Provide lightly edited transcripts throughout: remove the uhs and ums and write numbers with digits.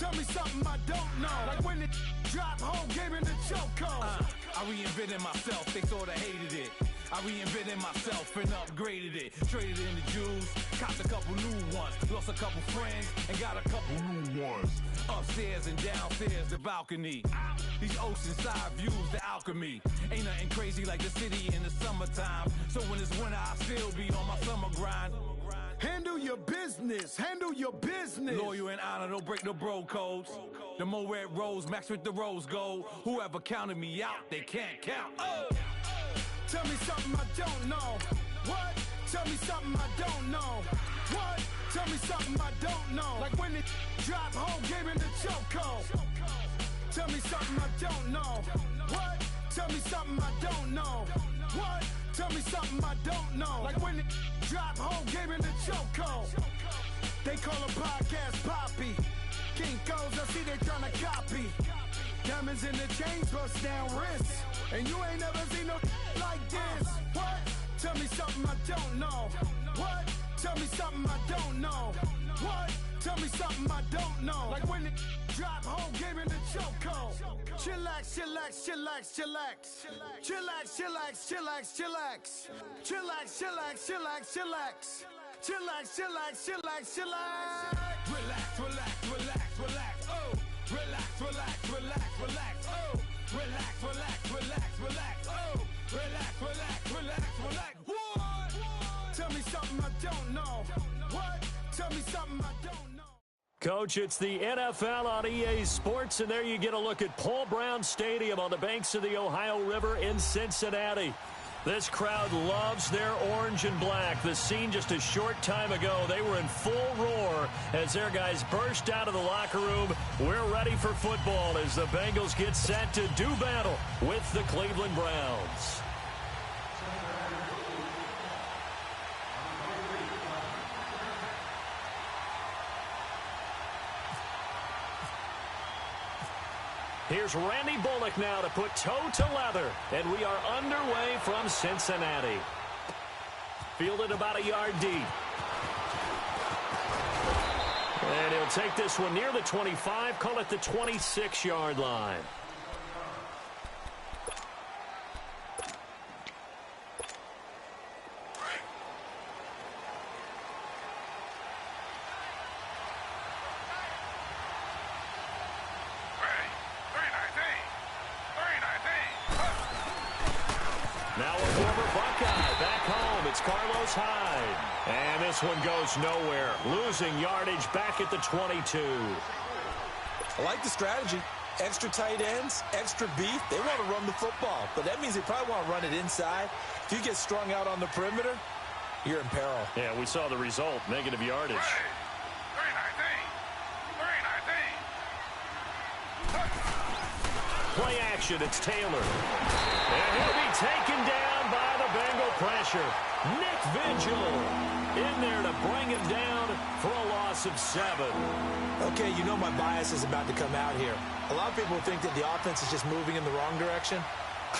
Tell me something I don't know. Like when it drop home, game in the chokehold. I reinvented myself, they sorta hated it. I reinvented myself and upgraded it. Traded in the Jews, copped a couple new ones. Lost a couple friends and got a couple new ones. Upstairs and downstairs, the balcony. These oceanside views, the alchemy. Ain't nothing crazy like the city in the summertime. So when it's winter, I still be on my summer grind. Handle your business, handle your business. Loyal and honor, don't break no bro codes. The more red rose, max with the rose gold. Whoever counted me out, they can't count. Oh! Tell me something I don't know. What? Tell me something I don't know. What? Tell me something I don't know. Like when it drop home, game in the chokehold. Tell me something I don't know. What? Tell me something I don't know. What? Tell me something I don't know. Like when it drop home, game in the chokehold. They call a podcast Poppy. Kinkos, I see they tryna copy. Diamonds in the chains, bust down wrists. And you ain't never seen no like this. What? Tell me something I don't know. What? Tell me something I don't know. What? Tell me something I don't know. Like when it drop home, game in the chokehold. Chillax, chillax, chillax, chillax. Chillax, chillax, chillax, chillax. Chillax, chillax, chillax, chillax. Chillax, chillax, chillax, chillax. Relax, relax, relax, relax. Oh, relax, relax, relax, relax. Oh, relax, relax, relax, relax. Oh, relax, relax, relax, relax. What? Tell me something I don't know. What? Tell me something I don't know. Coach, it's the NFL on EA Sports, and there you get a look at Paul Brown Stadium on the banks of the Ohio River in Cincinnati. This crowd loves their orange and black. The scene just a short time ago, they were in full roar as their guys burst out of the locker room. We're ready for football as the Bengals get set to do battle with the Cleveland Browns. Here's Randy Bullock now to put toe to leather, and we are underway from Cincinnati. Fielded about a yard deep. And he'll take this one near the 25, call it the 26-yard line. And this one goes nowhere. Losing yardage back at the 22. I like the strategy. Extra tight ends, extra beef. They want to run the football, but that means they probably want to run it inside. If you get strung out on the perimeter, you're in peril. Yeah, we saw the result. Negative yardage. Play action. It's Taylor. And he'll be taken down by the Bengal pressure. Nick Vigil in there to bring him down for a loss of 7. Okay, you know my bias is about to come out here. A lot of people think that the offense is just moving in the wrong direction.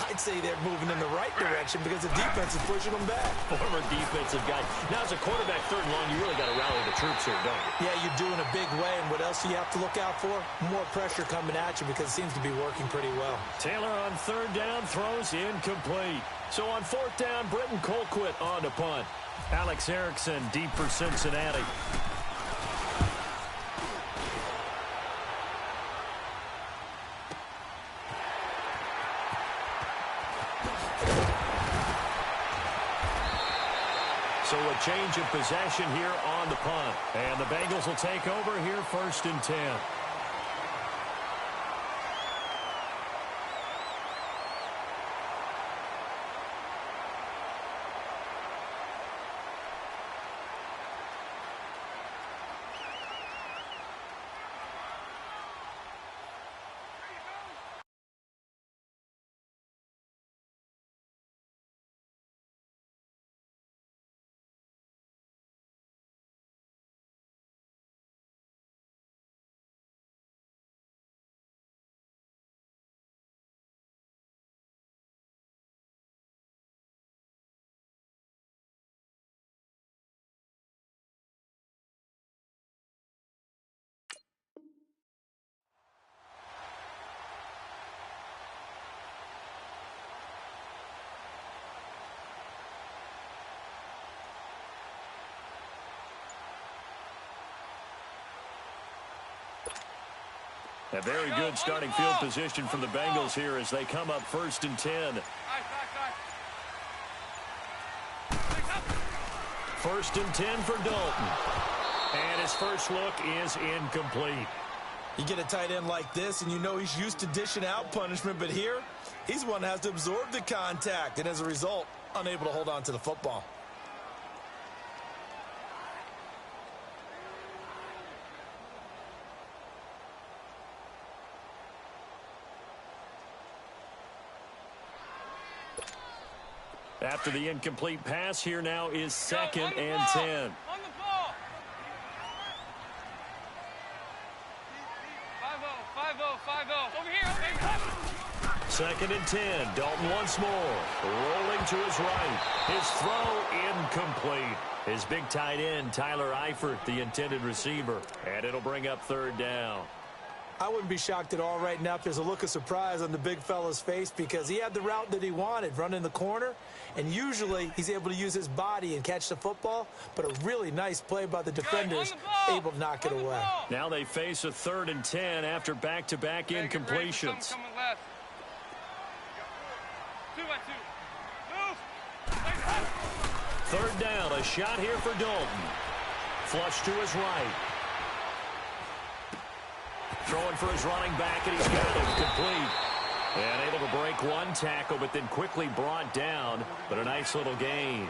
I'd say they're moving in the right direction because the defense is pushing them back. Former defensive guy. Now, as a quarterback, third and long, you really got to rally the troops here, don't you? Yeah, you're doing a big way, and what else do you have to look out for? More pressure coming at you because it seems to be working pretty well. Taylor on third down throws incomplete. So on fourth down, Britton Colquitt on to punt. Alex Erickson deep for Cincinnati. So a change of possession here on the punt. And the Bengals will take over here 1st and 10. A very good starting field position from the Bengals here as they come up 1st and 10. 1st and 10 for Dalton. And his first look is incomplete. You get a tight end like this, and you know he's used to dishing out punishment, but here, he's one that has to absorb the contact, and as a result, unable to hold on to the football. After the incomplete pass, here now is 2nd and 10. 2nd and 10. Dalton once more. Rolling to his right. His throw incomplete. His big tight end, Tyler Eifert, the intended receiver. And it'll bring up 3rd down. I wouldn't be shocked at all right now if there's a look of surprise on the big fella's face because he had the route that he wanted, running the corner, and usually he's able to use his body and catch the football, but a really nice play by the defenders, able to knock it away. Now they face a 3rd and 10 after back-to-back incompletions. 3rd down, a shot here for Dalton. Flush to his right. Throwing for his running back, and he's got it complete. And able to break one tackle, but then quickly brought down. But a nice little gain.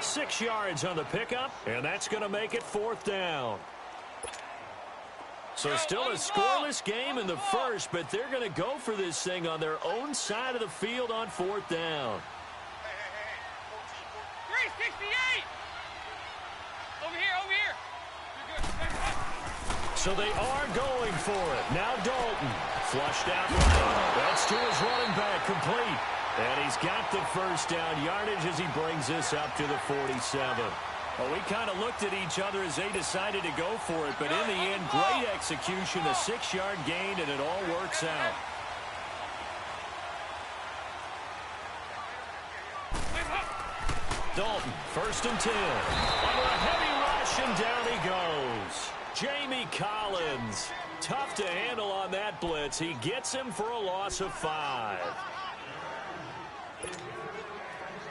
6 yards on the pickup, and that's going to make it 4th down. So still a scoreless game in the first, but they're going to go for this thing on their own side of the field on 4th down. 368! Over here. So they are going for it. Now Dalton. Flushed out right. That's to his running back, complete. And he's got the 1st down yardage as he brings this up to the 47. Well, we kind of looked at each other as they decided to go for it. But in the end, great execution, a 6-yard gain, and it all works out. Dalton, 1st and 10. Under a heavy rush, and down he goes. Jamie Collins, tough to handle on that blitz. He gets him for a loss of 5.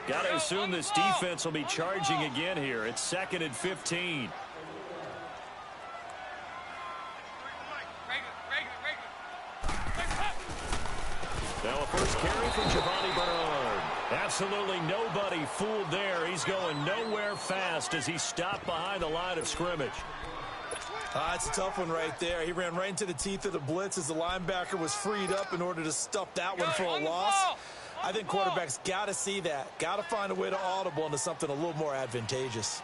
Got to assume this defense will be charging again here. It's 2nd and 15. Now a first carry from Giovanni Bernard. Absolutely nobody fooled there. He's going nowhere fast as he stopped behind the line of scrimmage. It's a tough one right there. He ran right into the teeth of the blitz as the linebacker was freed up in order to stuff that one for a loss. I think quarterbacks got to see that. Got to find a way to audible into something a little more advantageous.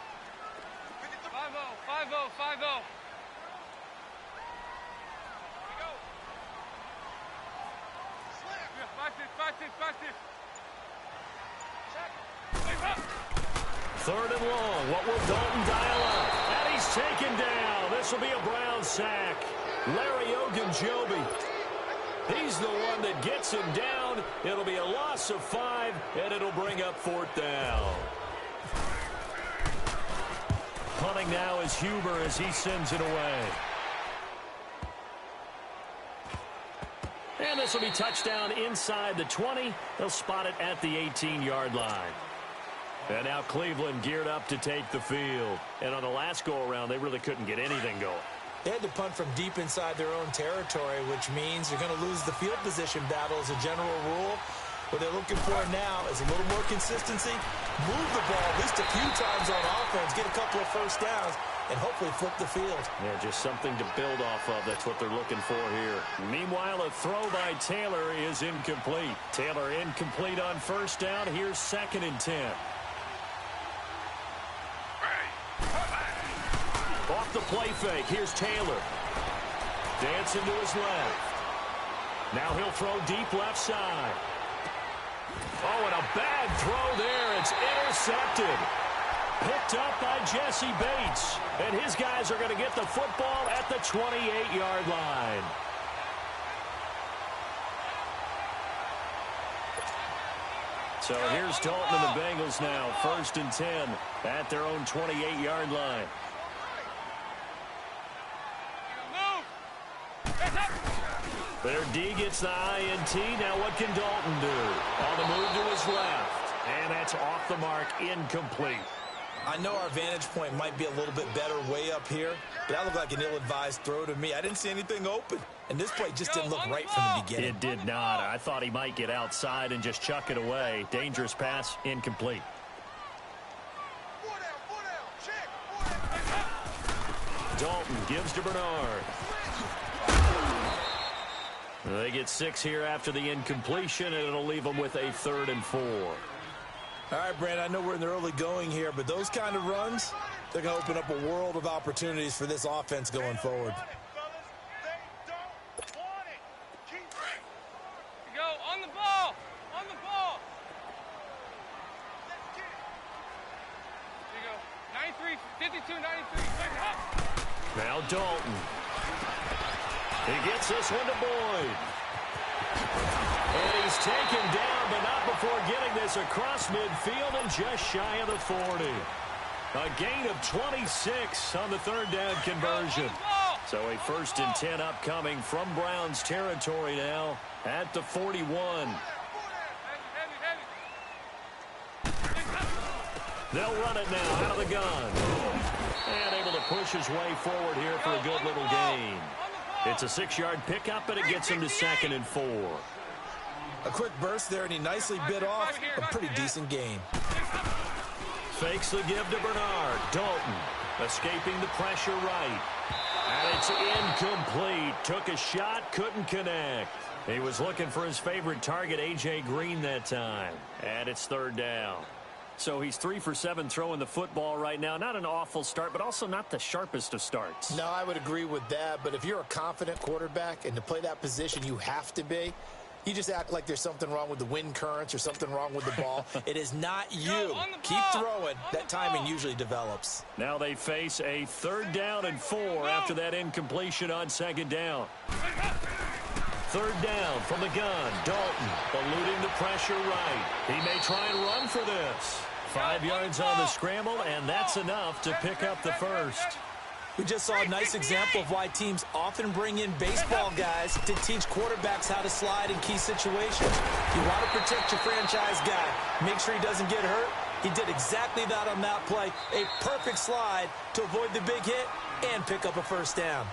5-0. Third and long. What will Dalton dial up? And he's taken down. This will be a Brown sack. Larry Ogunjobi. He's the one that gets him down. It'll be a loss of 5, and it'll bring up 4th down. Punting now is Huber as he sends it away. And this will be touchdown inside the 20. They'll spot it at the 18-yard line. And now Cleveland geared up to take the field. And on the last go-around, they really couldn't get anything going. They had to punt from deep inside their own territory, which means you're going to lose the field position battle as a general rule. What they're looking for now is a little more consistency, move the ball at least a few times on offense, get a couple of first downs, and hopefully flip the field. Yeah, just something to build off of. That's what they're looking for here. Meanwhile, a throw by Taylor is incomplete. Taylor incomplete on first down. Here's 2nd and 10. Off the play fake. Here's Taylor. Dancing to his left. Now he'll throw deep left side. Oh, and a bad throw there. It's intercepted. Picked up by Jesse Bates. And his guys are going to get the football at the 28-yard line. So here's Dalton and the Bengals now. 1st and 10 at their own 28-yard line. Their D gets the INT. Now what can Dalton do? On the move to his left. And that's off the mark, incomplete. I know our vantage point might be a little bit better way up here, but that looked like an ill-advised throw to me. I didn't see anything open, and this play just didn't look right from the beginning. It did not. I thought he might get outside and just chuck it away. Dangerous pass, incomplete. Dalton gives to Bernard. They get 6 here after the incompletion, and it'll leave them with a 3rd and 4. All right, Brandon, I know we're in the early going here, but those kind of runs, they're going to open up a world of opportunities for this offense going forward. Go on the ball. On the ball. There you go. 93, 52, 93. Now Dalton. He gets this one to Boyd. And he's taken down, but not before getting this across midfield and just shy of the 40. A gain of 26 on the 3rd down conversion. So a 1st and 10 upcoming from Browns territory now at the 41. They'll run it now out of the gun. And able to push his way forward here for a good little gain. It's a 6-yard pickup, and it gets him to 2nd and 4. A quick burst there, and he nicely bit off a pretty decent gain. Fakes the give to Bernard. Dalton escaping the pressure right. And it's incomplete. Took a shot, couldn't connect. He was looking for his favorite target, A.J. Green, that time. And it's 3rd down. So he's 3 for 7 throwing the football right now. Not an awful start, but also not the sharpest of starts. No, I would agree with that. But if you're a confident quarterback and to play that position, you have to be. You just act like there's something wrong with the wind currents or something wrong with the ball. It is not you. Keep throwing. That timing usually develops. Now they face a 3rd down and 4 after that incompletion on 2nd down. 3rd down from the gun. Dalton eluding the pressure right. He may try and run for this. 5 yards on the scramble, and that's enough to pick up the 1st. We just saw a nice example of why teams often bring in baseball guys to teach quarterbacks how to slide in key situations. You want to protect your franchise guy. Make sure he doesn't get hurt. He did exactly that on that play. A perfect slide to avoid the big hit and pick up a 1st down.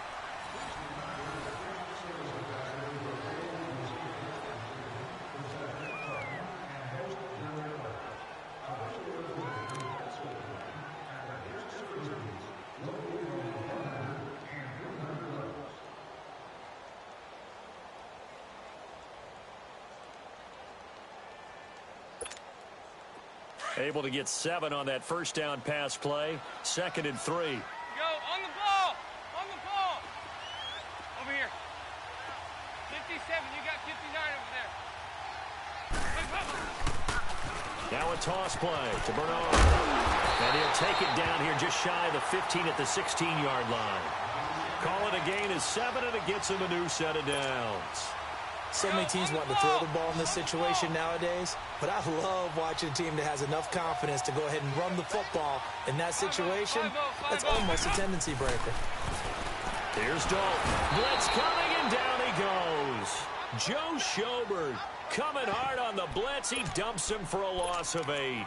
Able to get 7 on that 1st down pass play. 2nd and 3. Go on the ball. On the ball. Over here. 57. You got 59 over there. Now a toss play to Bernard. And he'll take it down here just shy of the 15 at the 16-yard line. Call it a gain of 7, and it gets him a new set of downs. So many teams want to throw the ball in this situation nowadays, but I love watching a team that has enough confidence to go ahead and run the football in that situation. That's almost a tendency breaker. Here's Dalton. Blitz coming, and down he goes. Joe Schobert coming hard on the blitz. He dumps him for a loss of 8.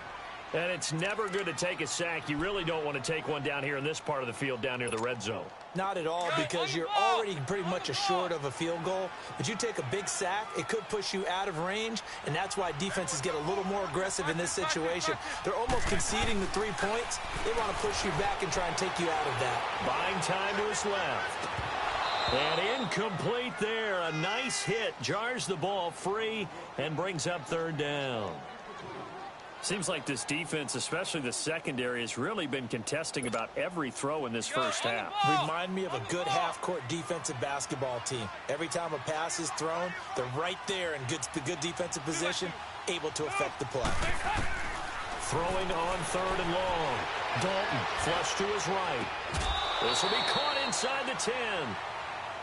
And it's never good to take a sack. You really don't want to take one down here in this part of the field down near the red zone. Not at all, because you're already pretty much assured of a field goal. But you take a big sack, it could push you out of range, and that's why defenses get a little more aggressive in this situation. They're almost conceding the 3 points. They want to push you back and try and take you out of that. Buying time to his left. And incomplete there. A nice hit. Jars the ball free and brings up 3rd down. Seems like this defense, especially the secondary, has really been contesting about every throw in this first half. Remind me of a good half-court defensive basketball team. Every time a pass is thrown, they're right there in good defensive position, able to affect the play. Throwing on 3rd and long. Dalton flush to his right. This will be caught inside the 10.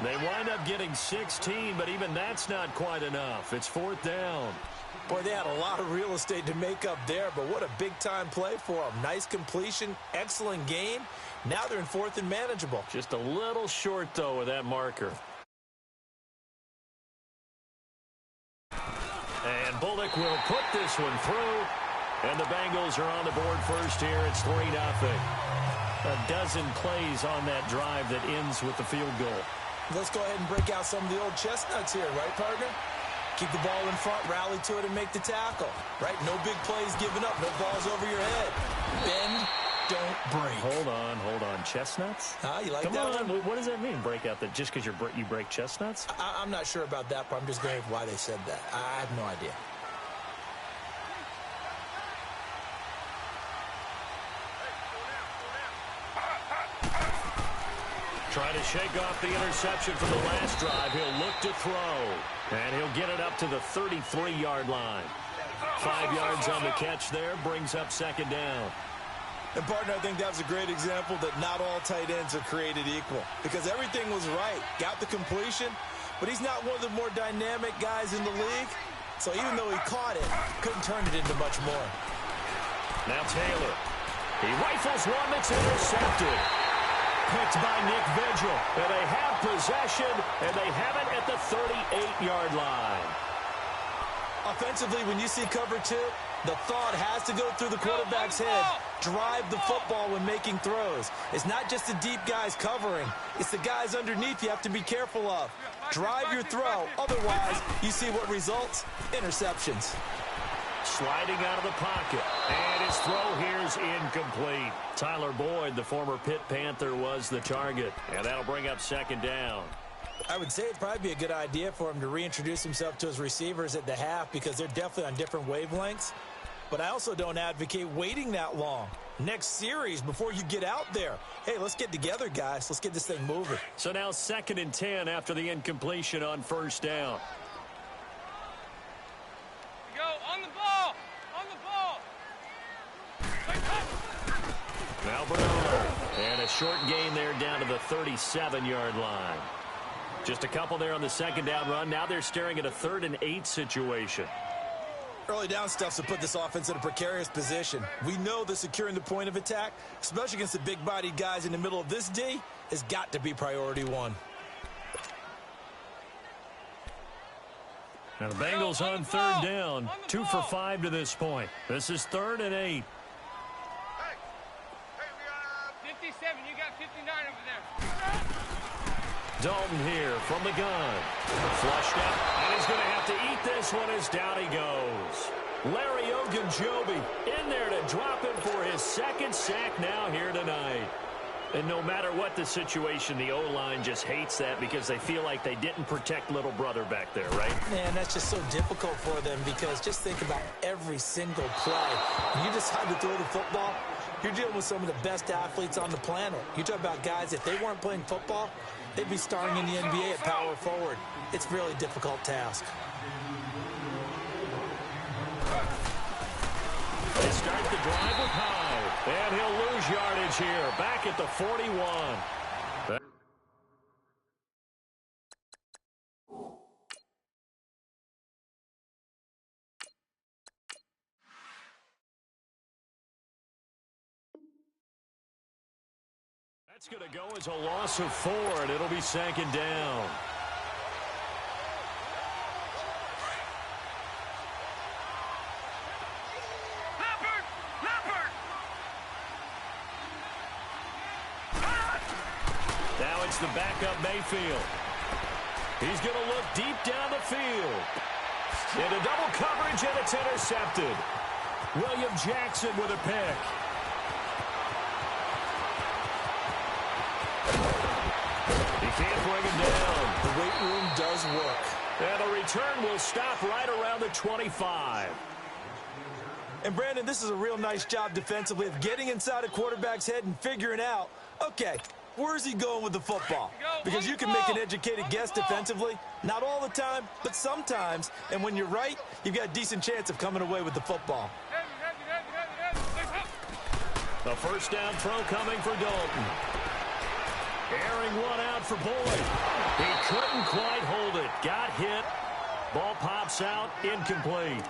They wind up getting 16, but even that's not quite enough. It's 4th down. Boy, they had a lot of real estate to make up there, but what a big-time play for them. Nice completion, excellent game. Now they're in 4th and manageable. Just a little short, though, with that marker. And Bullock will put this one through. And the Bengals are on the board first here. It's 3-0. A dozen plays on that drive that ends with the field goal. Let's go ahead and break out some of the old chestnuts here, right, partner? Keep the ball in front, rally to it, and make the tackle, right? No big plays given up, no balls over your head. Bend, don't break. Hold on. Chestnuts? You like Come that on. one? What does that mean, break out? That just because you break chestnuts? I'm not sure about that, but I'm just going with why they said that. I have no idea. Trying to shake off the interception from the last drive. He'll look to throw. And he'll get it up to the 33-yard line. 5 yards on the catch there. Brings up second down. And, partner, I think that was a great example that not all tight ends are created equal. Because everything was right. Got the completion. But he's not one of the more dynamic guys in the league. So even though he caught it, couldn't turn it into much more. Now Taylor. He rifles one that's intercepted. Picked by Nick Vigil. And they have possession, and they have it at the 38-yard line. Offensively, when you see cover two, the thought has to go through the quarterback's head. Drive the football when making throws. It's not just the deep guys covering. It's the guys underneath you have to be careful of. Drive your throw. Otherwise, you see what results? Interceptions. Sliding out of the pocket. And his throw here's incomplete. Tyler Boyd, the former Pitt Panther, was the target. And that'll bring up second down. I would say it'd probably be a good idea for him to reintroduce himself to his receivers at the half because they're definitely on different wavelengths. But I also don't advocate waiting that long. Next series before you get out there. Hey, let's get together, guys. Let's get this thing moving. So now 2nd and 10 after the incompletion on first down. Go on the ball. On the ball. Now Bernard. And a short gain there down to the 37-yard line. Just a couple there on the second down run. Now they're staring at a 3rd and 8 situation. Early down stuff to put this offense in a precarious position. We know that securing the point of attack, especially against the big-bodied guys in the middle of this D, has got to be priority one. Now the Bengals on 3rd down. 2 for 5 to this point. This is 3rd and 8. 57, you got 59 over there. Dalton here from the gun. Flushed up, and he's going to have to eat this one as down he goes. Larry Ogunjobi in there to drop him for his 2nd sack now here tonight. And no matter what the situation, the O-line just hates that because they feel like they didn't protect little brother back there, right? Man, that's just so difficult for them because just think about every single play. When you decide to throw the football, you're dealing with some of the best athletes on the planet. You talk about guys, if they weren't playing football, they'd be starring in the NBA at power forward. It's a really difficult task. They start the drive with Hyde, and he'll lose yardage here, back at the 41. That's going to go as a loss of 4, and it'll be 2nd down. Now it's the backup Mayfield. He's going to look deep down the field. Into double coverage, and it's intercepted. William Jackson with a pick. He can't bring him down. The weight room does work. And the return will stop right around the 25. And, Brandon, this is a real nice job defensively of getting inside a quarterback's head and figuring out, okay, where's he going with the football? Because you can make an educated guess defensively. Not all the time, but sometimes. And when you're right, you've got a decent chance of coming away with the football. The first down throw coming for Dalton. Airing one out for Boyd. He couldn't quite hold it. Got hit. Ball pops out. Incomplete.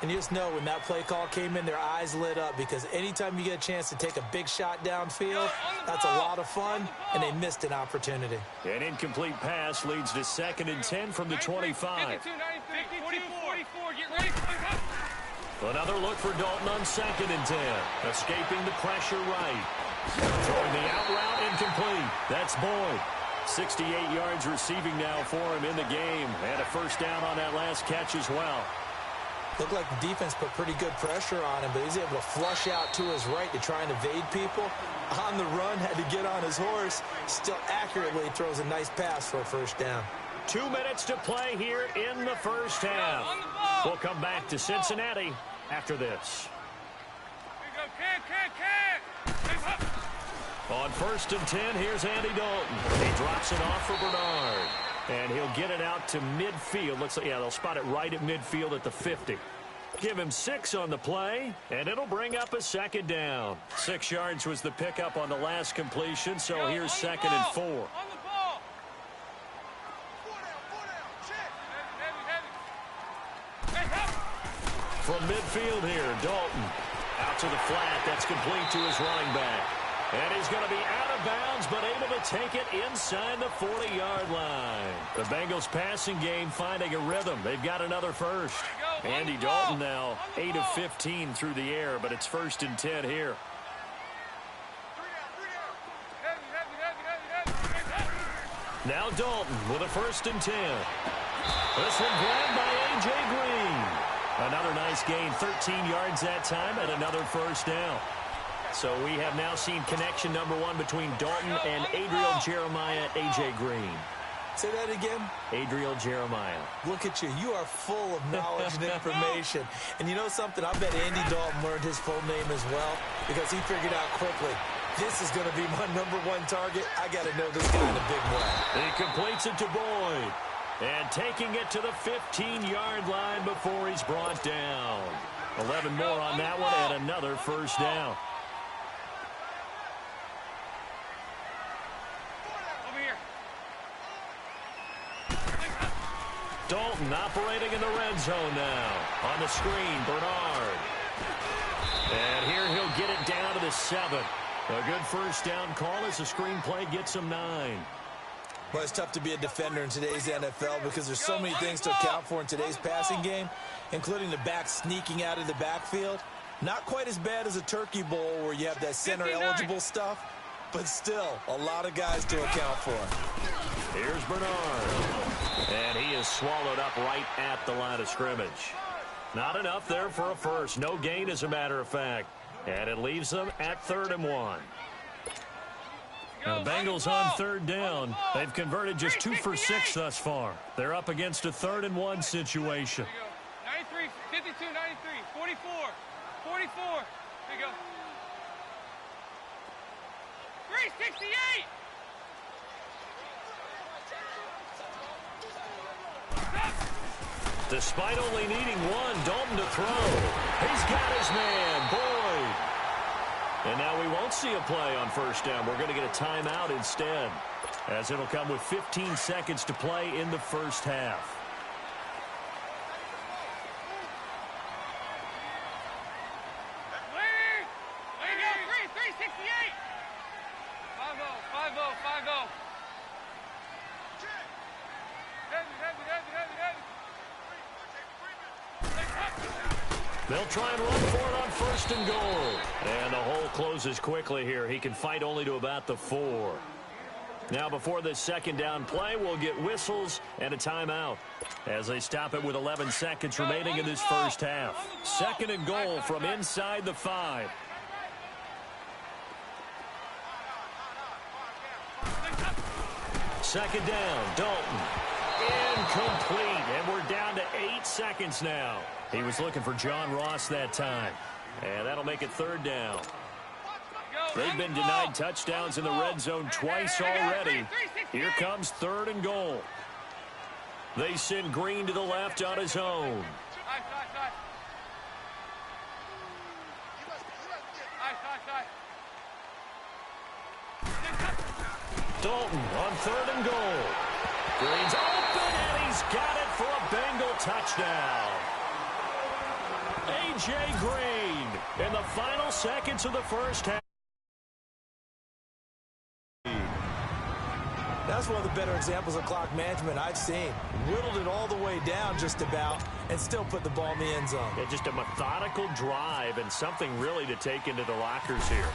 And you just know when that play call came in, their eyes lit up, because anytime you get a chance to take a big shot downfield, that's a lot of fun, and they missed an opportunity. An incomplete pass leads to 2nd and 10 from the 25. 44, get ready. Another look for Dalton on 2nd and 10. Escaping the pressure right. Throwing the out route, incomplete. That's Boyd. 68 yards receiving now for him in the game. And a first down on that last catch as well. Looked like the defense put pretty good pressure on him, but he's able to flush out to his right to try and evade people. On the run, had to get on his horse. Still accurately throws a nice pass for a first down. 2 minutes to play here in the first half. We'll come back to Cincinnati after this. Here you go, can. On 1st and 10, here's Andy Dalton. He drops it off for Bernard. And he'll get it out to midfield. Looks like, yeah, they'll spot it right at midfield at the 50. Give him 6 on the play, and it'll bring up a 2nd down. 6 yards was the pickup on the last completion, so here's 2nd and 4. On the ball. From midfield here, Dalton. Out to the flat. That's complete to his running back. And he's going to be out of bounds, but able to take it inside the 40-yard line. The Bengals passing game finding a rhythm. They've got another first. Andy Dalton now 8 of 15 through the air, but it's 1st and 10 here. Now Dalton with a 1st and 10. This one grabbed by A.J. Green. Another nice gain, 13 yards that time, and another first down. So we have now seen connection number 1 between Dalton and Adriel Jeremiah, A.J. Green. Say that again? Adriel Jeremiah. Look at you. You are full of knowledge and information. And you know something? I bet Andy Dalton learned his full name as well, because he figured out quickly, this is going to be my number 1 target. I got to know this guy in a big way. He completes it to Boyd. And taking it to the 15-yard line before he's brought down. 11 more on that one and another first down. Dalton operating in the red zone now. On the screen, Bernard. And here he'll get it down to the 7. A good first down call as the screenplay gets him 9. Well, it's tough to be a defender in today's NFL because there's so many things to account for in today's passing game, including the back sneaking out of the backfield. Not quite as bad as a turkey bowl where you have that center-eligible stuff, but still a lot of guys to account for. Here's Bernard. And he is swallowed up right at the line of scrimmage. Not enough there for a first. No gain, as a matter of fact. And it leaves them at 3rd and 1. Now the Bengals on 3rd down. They've converted just 2 for 6 thus far. They're up against a 3rd and 1 situation. 93, 52, 93, 44, 44. There you go. 368. Despite only needing 1, Dalton to throw. He's got his man, Boyd. And now we won't see a play on first down. We're going to get a timeout instead, as it'll come with 15 seconds to play in the first half. There you go, 368. 5-0, 5-0, 5-0. They'll try and run for it on 1st and goal. And the hole closes quickly here. He can fight only to about the 4. Now before this 2nd down play, we'll get whistles and a timeout as they stop it with 11 seconds remaining in this first half. 2nd and goal from inside the 5. Second down, Dalton. Incomplete, and we're down to 8 seconds now. He was looking for John Ross that time, and that'll make it 3rd down. They've been denied touchdowns in the red zone twice already. Here comes 3rd and goal. They send Green to the left on his own. Dalton on 3rd and goal. Green's open, and he's got it for a Bengal touchdown. A.J. Green in the final seconds of the first half. That's one of the better examples of clock management I've seen. Whittled it all the way down just about and still put the ball in the end zone. Yeah, just a methodical drive and something really to take into the lockers here.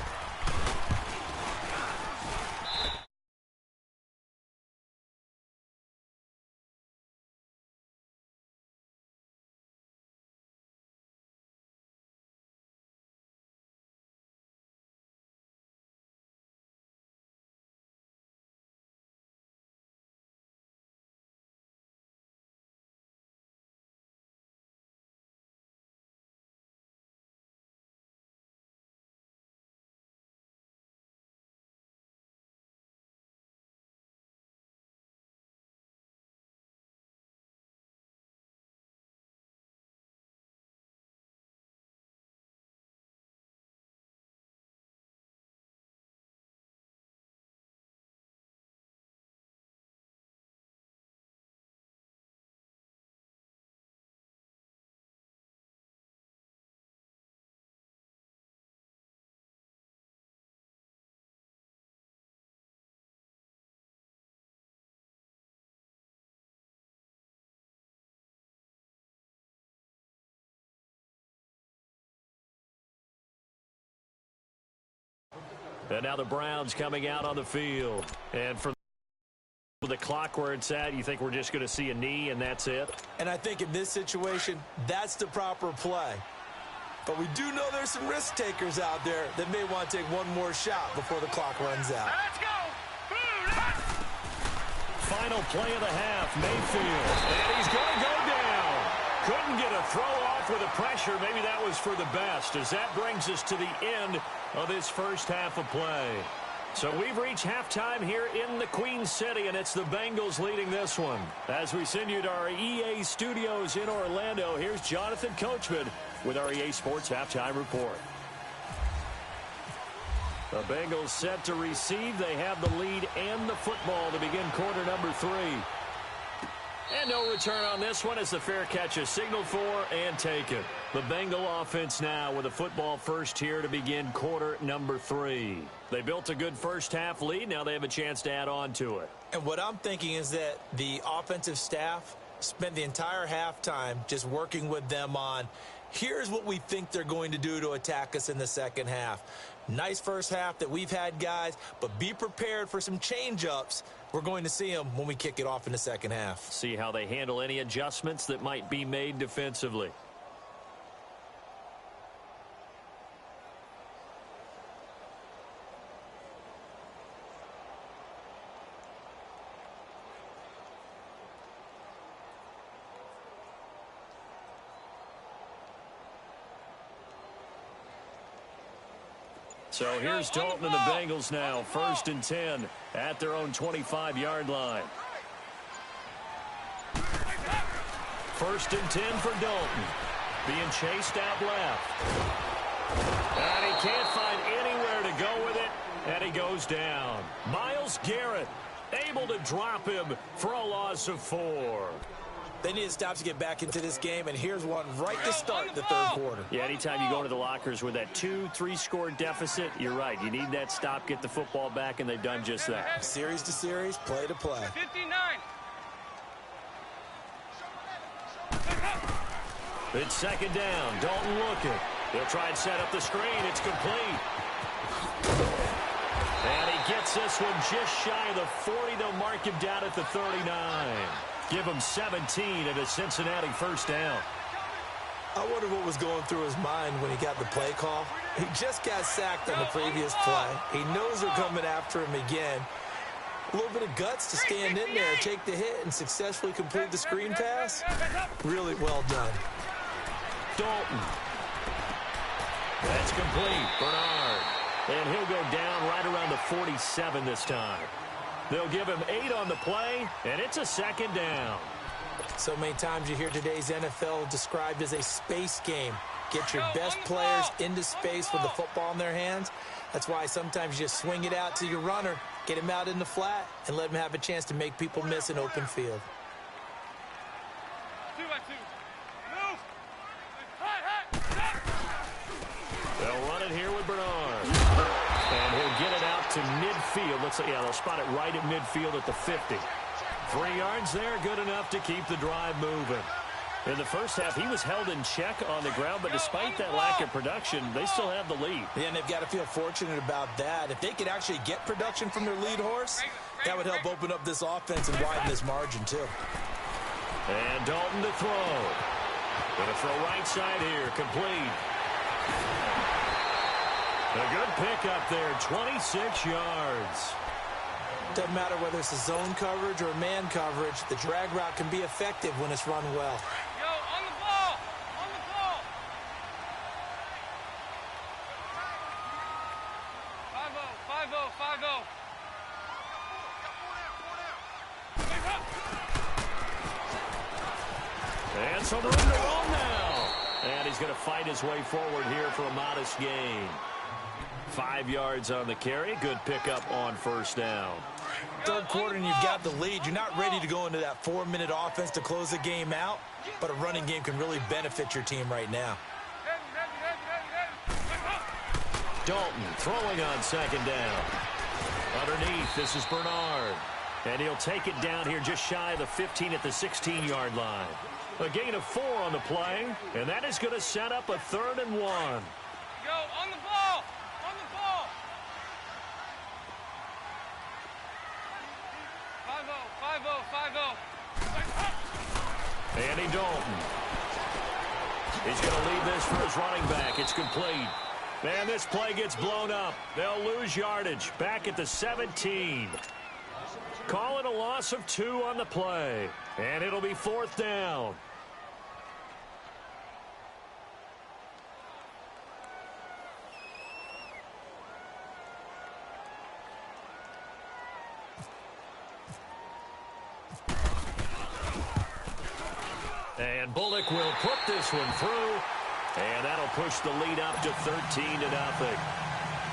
And now the Browns coming out on the field. And for the clock where it's at, you think we're just going to see a knee and that's it? And I think in this situation, that's the proper play. But we do know there's some risk takers out there that may want to take one more shot before the clock runs out. Let's go! Final play of the half, Mayfield. And he's going to go down. Couldn't get a throw off with the pressure. Maybe that was for the best, as that brings us to the end of this first half of play. So we've reached halftime here in the Queen City, and it's the Bengals leading this one. As we send you to our EA studios in Orlando, here's Jonathan Coachman with our EA Sports Halftime Report. The Bengals set to receive. They have the lead and the football to begin quarter number 3. And no return on this one as the fair catch is signaled for and taken. The Bengal offense now with a football first here to begin quarter number 3. They built a good first half lead. Now they have a chance to add on to it. And what I'm thinking is that the offensive staff spent the entire halftime just working with them on, here's what we think they're going to do to attack us in the second half. Nice first half that we've had, guys, but be prepared for some change-ups. We're going to see them when we kick it off in the second half. See how they handle any adjustments that might be made defensively. So here's Dalton and the Bengals now, 1st and 10 at their own 25-yard line. 1st and 10 for Dalton. Being chased out left. And he can't find anywhere to go with it, and he goes down. Myles Garrett able to drop him for a loss of 4. They need to stop to get back into this game, and here's one right to start the third quarter. Yeah, anytime you go to the lockers with that 2-3 score deficit, you're right. You need that stop, get the football back, and they've done just that. Series to series, play to play. 59. It's 2nd down. Dalton looking. He'll try and set up the screen. It's complete. And he gets this one just shy of the 40. They'll mark him down at the 39. Give him 17 and a Cincinnati first down. I wonder what was going through his mind when he got the play call. He just got sacked on the previous play. He knows they're coming after him again. A little bit of guts to stand in there, take the hit, and successfully complete the screen pass. Really well done. Dalton. That's complete. Bernard. And he'll go down right around the 47 this time. They'll give him 8 on the play, and it's a 2nd down. So many times you hear today's NFL described as a space game. Get your best players into space with the football in their hands. That's why sometimes you just swing it out to your runner, get him out in the flat, and let him have a chance to make people miss an open field. 2-by-2. Move. Hut. midfield. They'll spot it right at midfield at the 50. 3 yards there, good enough to keep the drive moving. In the first half, he was held in check on the ground, but despite that lack of production, they still have the lead. Yeah, and they've got to feel fortunate about that. If they could actually get production from their lead horse, that would help open up this offense and widen this margin, too. And Dalton to throw. Going to throw right side here, complete. A good pickup there, 26 yards. Doesn't matter whether it's a zone coverage or man coverage, the drag route can be effective when it's run well. Yo, on the ball! On the ball! 5-0, 5-0, 5-0. And some room to run now. And he's going to fight his way forward here for a modest gain. 5 yards on the carry. Good pickup on first down. Third quarter and you've got the lead. You're not ready to go into that 4-minute offense to close the game out, but a running game can really benefit your team right now. Dalton throwing on second down. Underneath, this is Bernard. And he'll take it down here just shy of the 15 at the 16-yard line. A gain of 4 on the play, and that is going to set up a 3rd and 1. Yo, on the ball! On the ball! 5-0, 5-0, 5-0. Andy Dalton. He's going to lead this for his running back. It's complete. And this play gets blown up. They'll lose yardage. Back at the 17. Call it a loss of 2 on the play. And it'll be 4th down. And Bullock will put this one through. And that'll push the lead up to 13-0.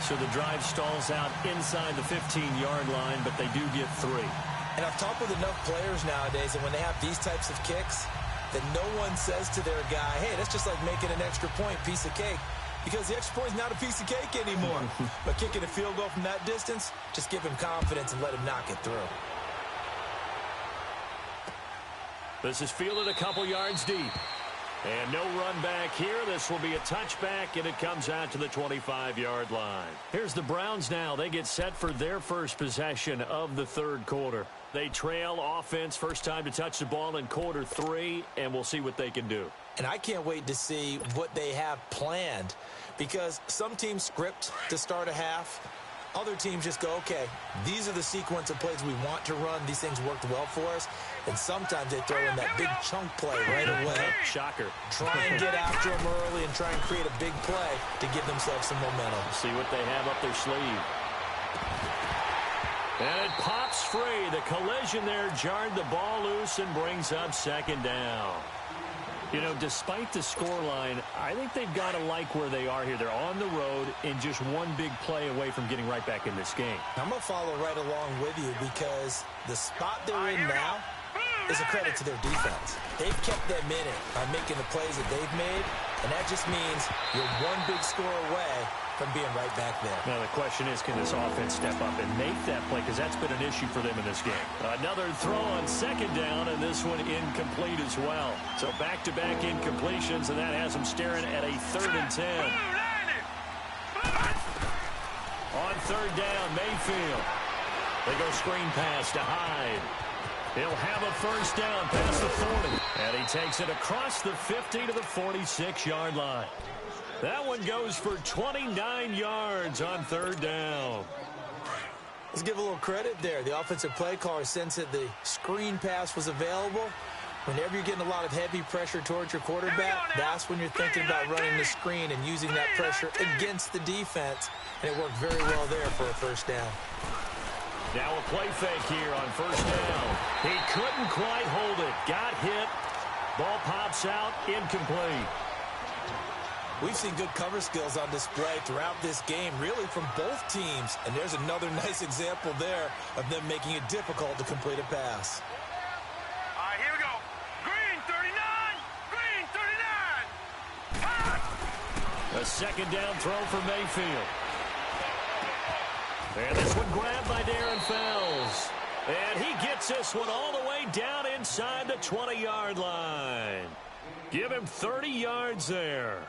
So the drive stalls out inside the 15-yard line, but they do get 3. And I've talked with enough players nowadays that when they have these types of kicks, that no one says to their guy, hey, that's just like making an extra point, piece of cake. Because the extra point is not a piece of cake anymore. But kicking a field goal from that distance, just give him confidence and let him knock it through. This is fielded a couple yards deep. And no run back here. This will be a touchback, and it comes out to the 25-yard line. Here's the Browns now. They get set for their first possession of the third quarter. They trail offense, first time to touch the ball in quarter 3, and we'll see what they can do. And I can't wait to see what they have planned, because some teams script to start a half. Other teams just go, okay, these are the sequence of plays we want to run. These things worked well for us. And sometimes they throw in that big chunk play right away. Shocker. Try and get after them early and try and create a big play to give themselves some momentum. See what they have up their sleeve. And it pops free. The collision there jarred the ball loose and brings up second down. You know, despite the scoreline, I think they've got to like where they are here. They're on the road and just one big play away from getting right back in this game. I'm going to follow right along with you, because the spot they're in now is a credit to their defense. They've kept them in it by making the plays that they've made, and that just means you're one big score away from being right back there. Now the question is, can this offense step up and make that play? Because that's been an issue for them in this game. Another throw on second down, and this one incomplete as well. So back-to-back incompletions, and that has them staring at a 3rd and 10. On third down, Mayfield. They go screen pass to Hyde. He'll have a first down past the 40. And he takes it across the 50 to the 46-yard line. That one goes for 29 yards on third down. Let's give a little credit there. The offensive play caller sensed that the screen pass was available. Whenever you're getting a lot of heavy pressure towards your quarterback, that's when you're thinking about running the screen and using that pressure against the defense. And it worked very well there for a first down. Now a play fake here on first down. He couldn't quite hold it. Got hit. Ball pops out. Incomplete. We've seen good cover skills on display throughout this game, really from both teams. And there's another nice example there of them making it difficult to complete a pass. All right, here we go. Green 39. Green 39. Ah! A second down throw for Mayfield. And this one grabbed by Darren Fells. And he gets this one all the way down inside the 20-yard line. Give him 30 yards there.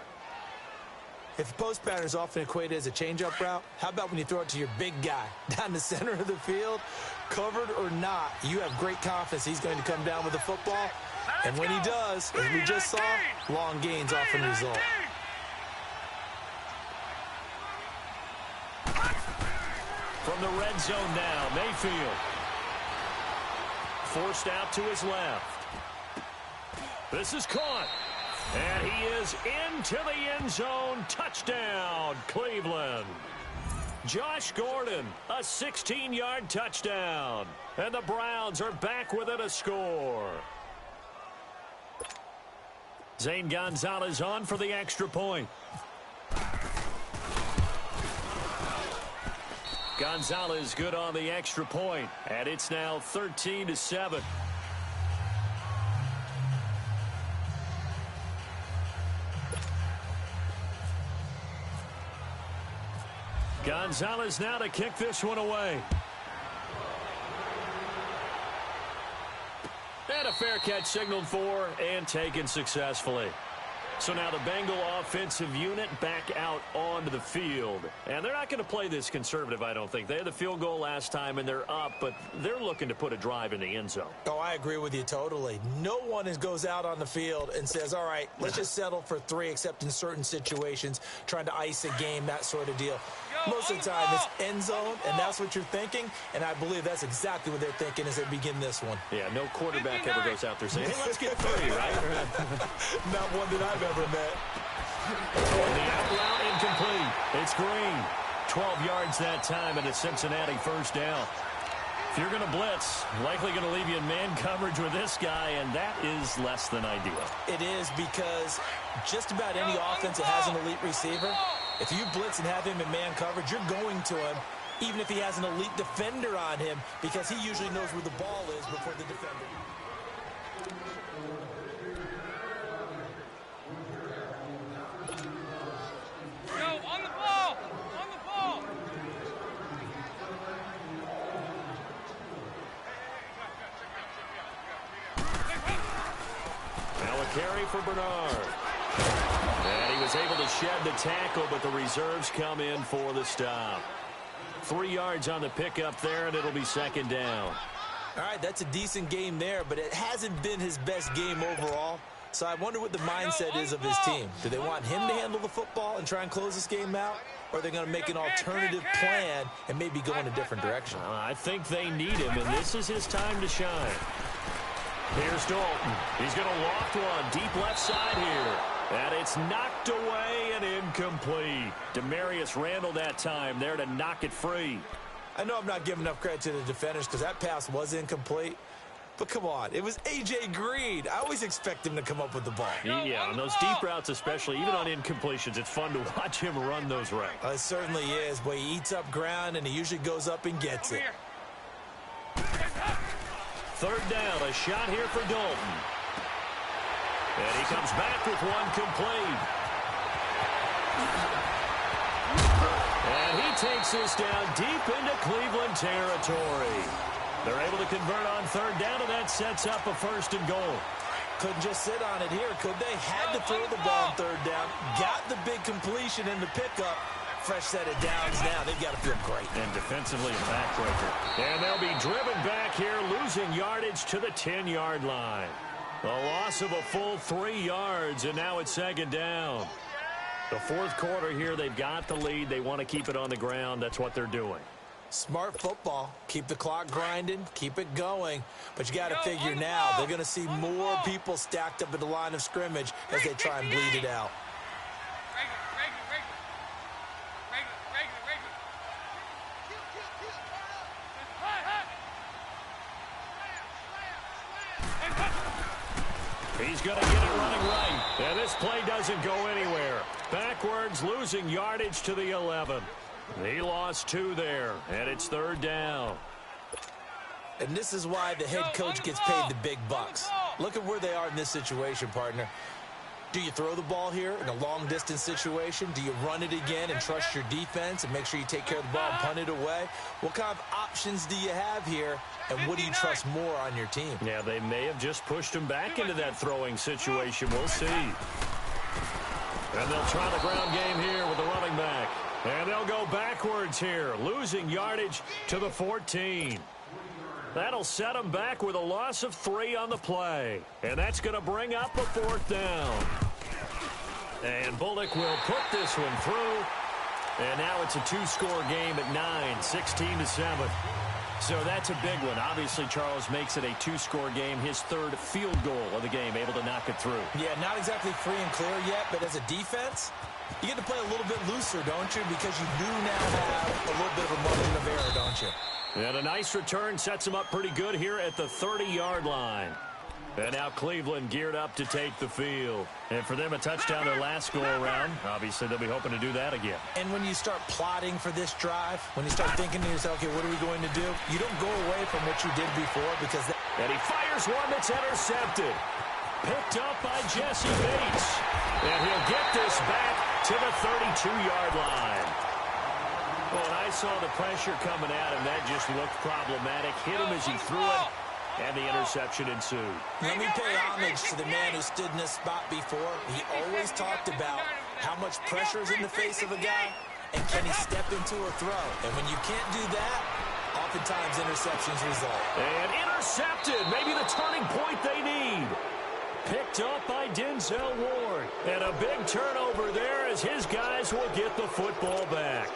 If a post pattern is often equated as a change-up route, how about when you throw it to your big guy down the center of the field? Covered or not, you have great confidence he's going to come down with the football. And when he does, as we just saw, long gains often result. From the red zone now, Mayfield. Forced out to his left. This is caught. And he is into the end zone. Touchdown, Cleveland. Josh Gordon, a 16-yard touchdown. And the Browns are back within a score. Zane Gonzalez on for the extra point. Gonzalez good on the extra point, and it's now 13-7. Gonzalez now to kick this one away. And a fair catch signaled for and taken successfully. So now the Bengal offensive unit back out onto the field. And they're not going to play this conservative, I don't think. They had the field goal last time, and they're up, but they're looking to put a drive in the end zone. Oh, I agree with you totally. No one goes out on the field and says, all right, let's just settle for 3, except in certain situations, trying to ice a game, that sort of deal. Most of the time, it's end zone, and that's what you're thinking, and I believe that's exactly what they're thinking as they begin this one. Yeah, no quarterback ever goes out there saying, hey, let's get 3, right? Not one that I've ever met. And the out route incomplete. It's Green. 12 yards that time, and a Cincinnati first down. If you're going to blitz, likely going to leave you in man coverage with this guy, and that is less than ideal. It is, because just about any offense that has an elite receiver, if you blitz and have him in man coverage, you're going to him, even if he has an elite defender on him, because he usually knows where the ball is before the defender. On the ball! On the ball! Now a carry for Bernard. And he was able to shed the tackle, but the reserves come in for the stop. 3 yards on the pickup there, and it'll be second down. All right, that's a decent game there, but it hasn't been his best game overall. So I wonder what the mindset is of his team. Do they want him to handle the football and try and close this game out? Or are they going to make an alternative plan and maybe go in a different direction? I think they need him, and this is his time to shine. Here's Dalton. He's going to loft one deep left side here. And it's knocked away and incomplete. Demarius Randall that time there to knock it free. I know I'm not giving enough credit to the defenders because that pass was incomplete. But come on, it was A.J. Green. I always expect him to come up with the ball. Yeah, on those deep routes especially, even on incompletions, it's fun to watch him run those routes. It certainly is, but he eats up ground, and he usually goes up and gets it. Third down, a shot here for Dalton. And he comes back with one complete. And he takes this down deep into Cleveland territory. They're able to convert on third down, and that sets up a first and goal. Couldn't just sit on it here, could they? Had to throw the ball on third down. Got the big completion in the pickup. Fresh set of downs now. They've got to feel great. And defensively a backbreaker. And they'll be driven back here, losing yardage to the 10-yard line. A loss of a full 3 yards, and now it's second down. The fourth quarter here, they've got the lead. They want to keep it on the ground. That's what they're doing. Smart football. Keep the clock grinding. Keep it going. But you got to figure now they're going to see more people stacked up at the line of scrimmage as they try and bleed it out. He's going to get it running right. And this play doesn't go anywhere. Backwards, losing yardage to the 11. He lost 2 there, and it's third down. And this is why the head coach gets paid the big bucks. Look at where they are in this situation, partner. Do you throw the ball here in a long-distance situation? Do you run it again and trust your defense and make sure you take care of the ball and punt it away? What kind of options do you have here, and what do you trust more on your team? Yeah, they may have just pushed him back into that throwing situation. We'll see. And they'll try the ground game here with the running back. And they'll go backwards here, losing yardage to the 14. That'll set them back with a loss of 3 on the play. And that's going to bring up a 4th down. And Bullock will put this one through. And now it's a 2-score game at 9, 16-7. So that's a big one. Obviously, Charles makes it a 2-score game, his 3rd field goal of the game, able to knock it through. Yeah, not exactly free and clear yet, but as a defense, you get to play a little bit looser, don't you? Because you do now have a little bit of a margin of error, don't you? And a nice return sets him up pretty good here at the 30-yard line. And now Cleveland geared up to take the field. And for them, a touchdown their last go-around. Obviously, they'll be hoping to do that again. And when you start plotting for this drive, when you start thinking to yourself, okay, what are we going to do? You don't go away from what you did before because... And he fires one that's intercepted. Picked up by Jesse Bates. And he'll get this back to the 32-yard line. Well, and I saw the pressure coming at him. That just looked problematic. Hit him as he threw it, and the interception ensued. Let me pay homage to the man who stood in this spot before. He always talked about how much pressure is in the face of a guy, and can he step into a throw. And when you can't do that, oftentimes interceptions result. And intercepted, maybe the turning point they need. Picked up by Denzel Ward. And a big turnover there as his guys will get the football back.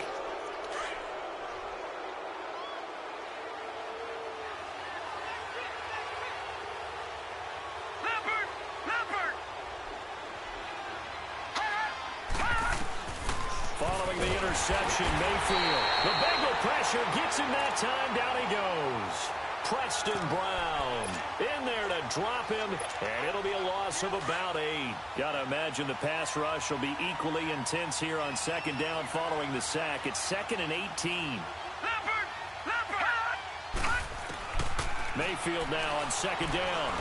Following the interception, Mayfield. The Bengal pressure gets him that time. Down he goes. Preston Brown in there to drop him, and it'll be a loss of about 8. Got to imagine the pass rush will be equally intense here on 2nd down following the sack. It's 2nd and 18. Mayfield now on 2nd down.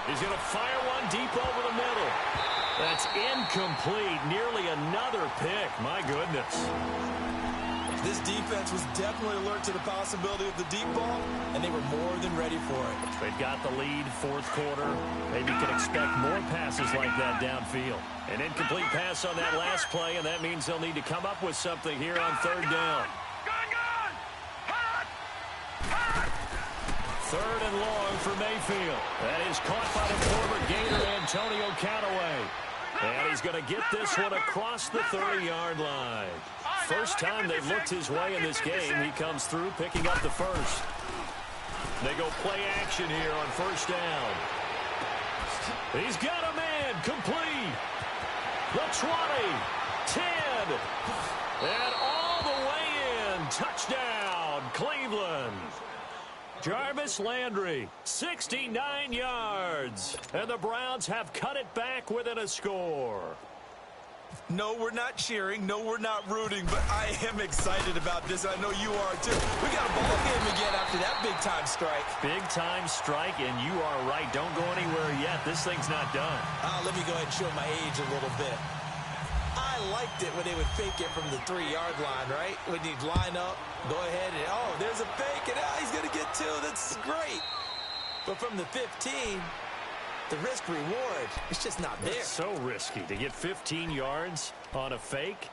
He's going to fire one deep over the middle. That's incomplete. Nearly another pick. My goodness. This defense was definitely alert to the possibility of the deep ball, and they were more than ready for it. They've got the lead, 4th quarter. Maybe can expect more passes like that downfield. An incomplete pass on that last play, and that means they'll need to come up with something here on 3rd down. 3rd and long for Mayfield. That is caught by the former Gator, Antonio Callaway. And he's going to get this one across the 30-yard line. First time they've looked his way in this game. He comes through picking up the first. They go play action here on 1st down. He's got a man complete. The 20, 10, and all the way in. Touchdown, Cleveland. Jarvis Landry, 69 yards. And the Browns have cut it back within a score. No, we're not cheering. No, we're not rooting. But I am excited about this. I know you are, too. We got a ball game again after that big-time strike. Big-time strike, and you are right. Don't go anywhere yet. This thing's not done. Let me go ahead and show my age a little bit. I liked it when they would fake it from the 3-yard line, right? When you'd line up, go ahead, and, oh, there's a fake, and he's going to get 2. That's great. But from the 15, the risk-reward, it's just not there. It's so risky to get 15 yards on a fake.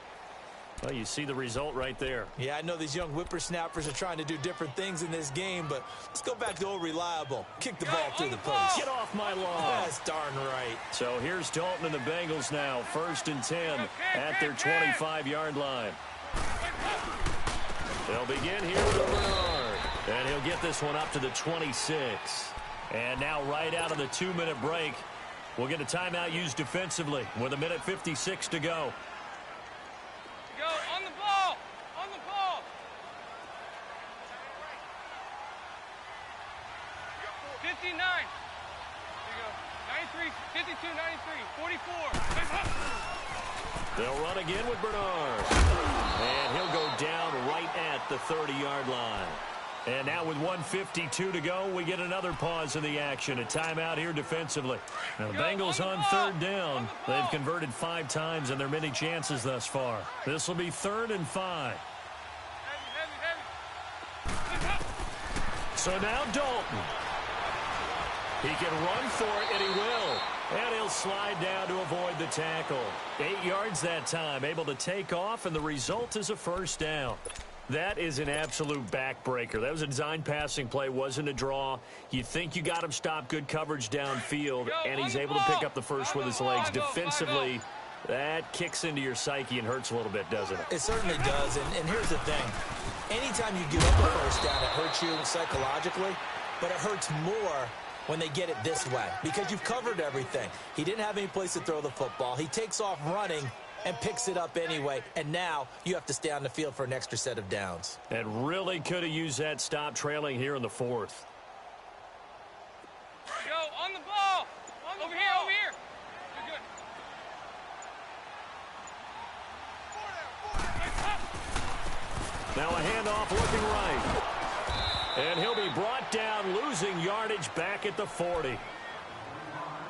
Well, you see the result right there. Yeah, I know these young whippersnappers are trying to do different things in this game, but let's go back to old reliable. Kick the ball through the post. Get off my lawn. That's darn right. So here's Dalton and the Bengals now. 1st and 10 at their 25-yard line. They'll begin here with Bernard. And he'll get this one up to the 26. And now right out of the 2-minute break, we'll get a timeout used defensively with 1:56 to go. Go on the ball. On the ball. 59. There you go. 93, 52, 93, 44. They'll run again with Bernard. And he'll go down right at the 30-yard line. And now with 1:52 to go, we get another pause in the action. A timeout here defensively. Now the Bengals on third down. They've converted 5 times in their many chances thus far. This will be 3rd and 5. So now Dalton. He can run for it, and he will. And he'll slide down to avoid the tackle. 8 yards that time, able to take off, and the result is a first down. That is an absolute backbreaker. That was a design passing play, wasn't a draw. You think you got him stopped, good coverage downfield, and he's able to pick up the first with his legs. Defensively, that kicks into your psyche and hurts a little bit, doesn't it? It certainly does, and here's the thing. Anytime you give up a first down, it hurts you psychologically, but it hurts more when they get it this way because you've covered everything. He didn't have any place to throw the football. He takes off running and picks it up anyway, and now you have to stay on the field for an extra set of downs. And really could have used that stop trailing here in the 4th. Go, on the ball. Over here, over here. You're good. Now a handoff looking right. And he'll be brought down, losing yardage back at the 40.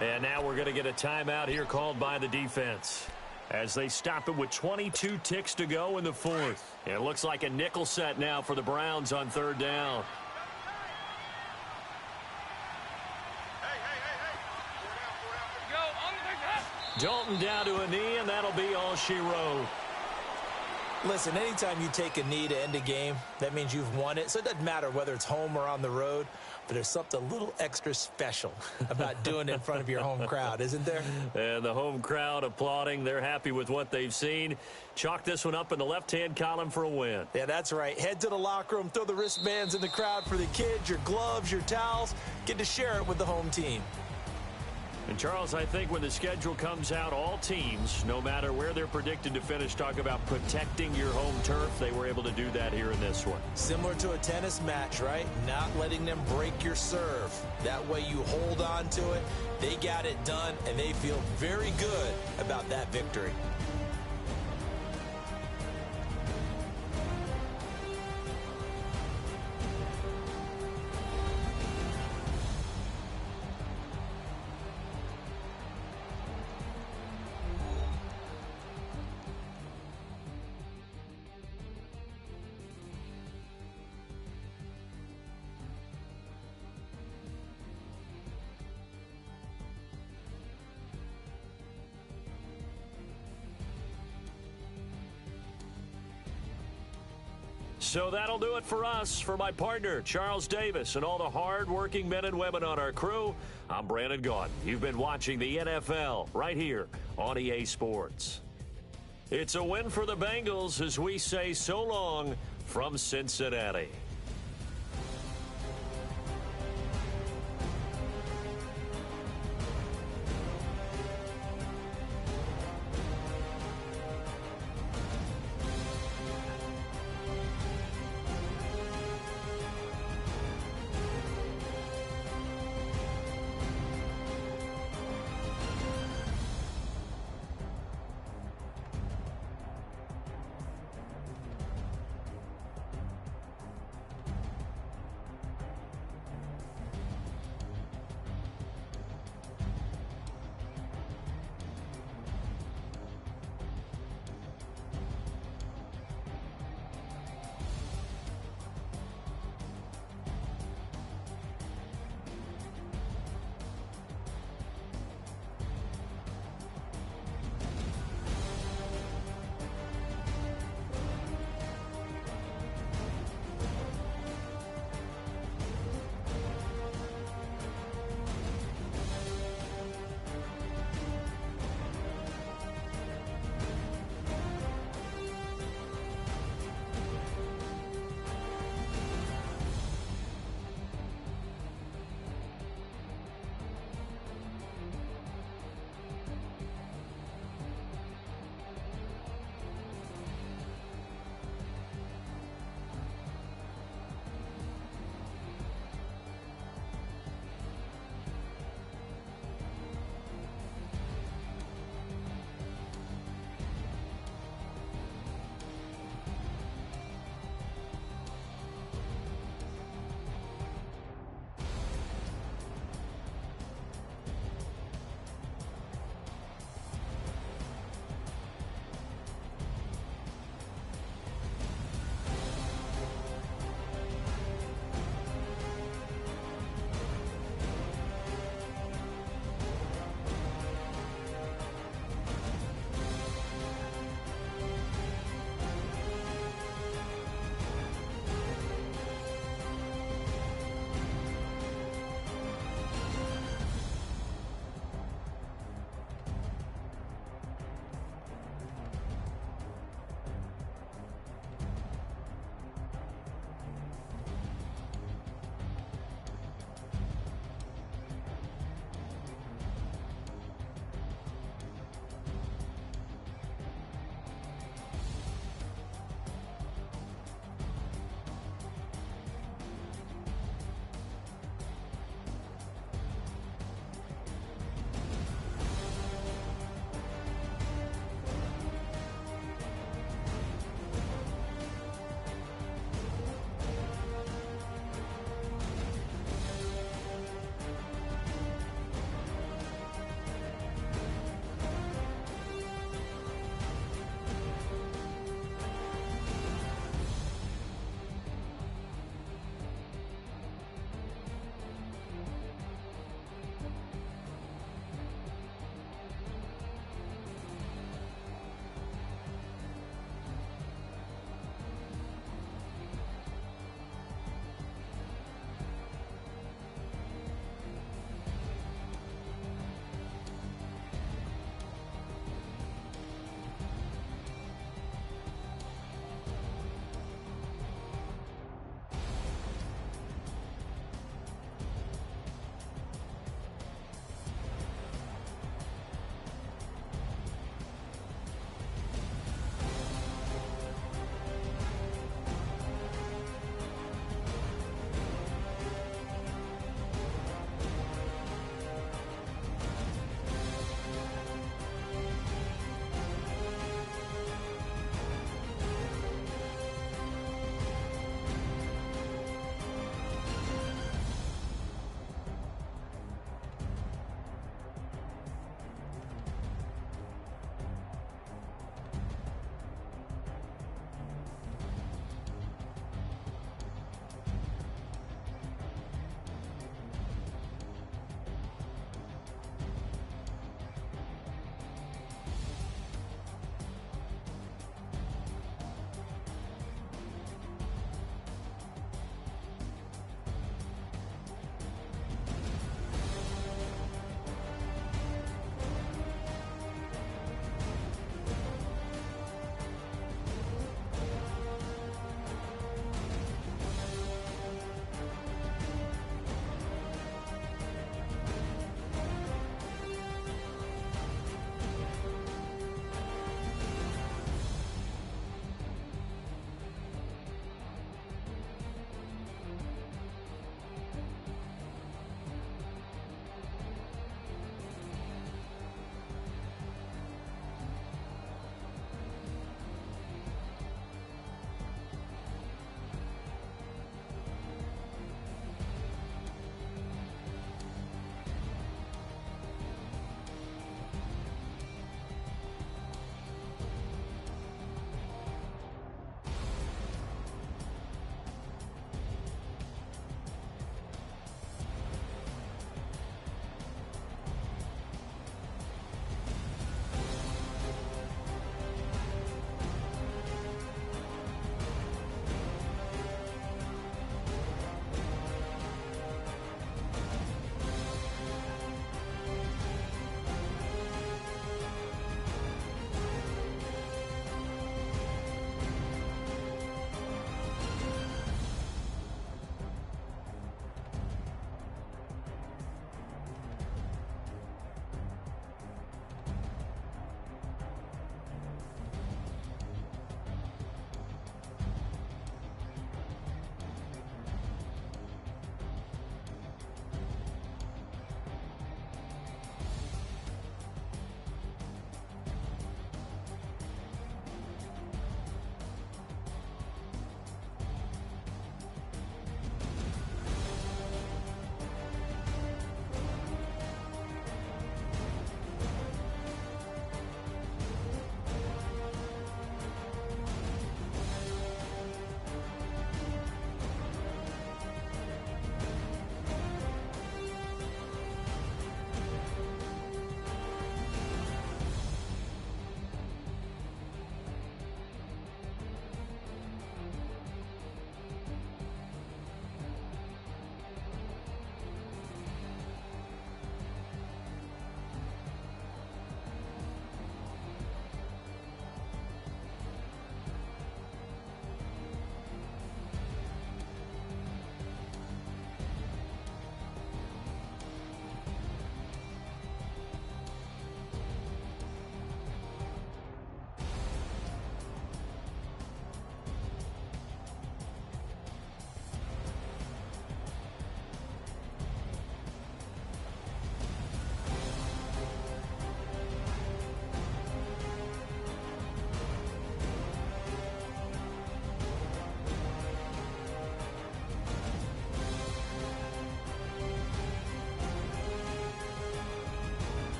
And now we're going to get a timeout here called by the defense as they stop it with 22 ticks to go in the 4th. And it looks like a nickel set now for the Browns on 3rd down. Dalton down to a knee, and that'll be all she wrote. Listen, anytime you take a knee to end a game, that means you've won it. So it doesn't matter whether it's home or on the road, but there's something a little extra special about doing it in front of your home crowd, isn't there? And the home crowd applauding. They're happy with what they've seen. Chalk this one up in the left-hand column for a win. Yeah, that's right. Head to the locker room, throw the wristbands in the crowd for the kids, your gloves, your towels. Get to share it with the home team. And, Charles, I think when the schedule comes out, all teams, no matter where they're predicted to finish, talk about protecting your home turf. They were able to do that here in this one. Similar to a tennis match, right? Not letting them break your serve. That way you hold on to it. They got it done, and they feel very good about that victory. So that'll do it for us. For my partner, Charles Davis, and all the hard-working men and women on our crew, I'm Brandon Gaudin. You've been watching the NFL right here on EA Sports. It's a win for the Bengals as we say so long from Cincinnati.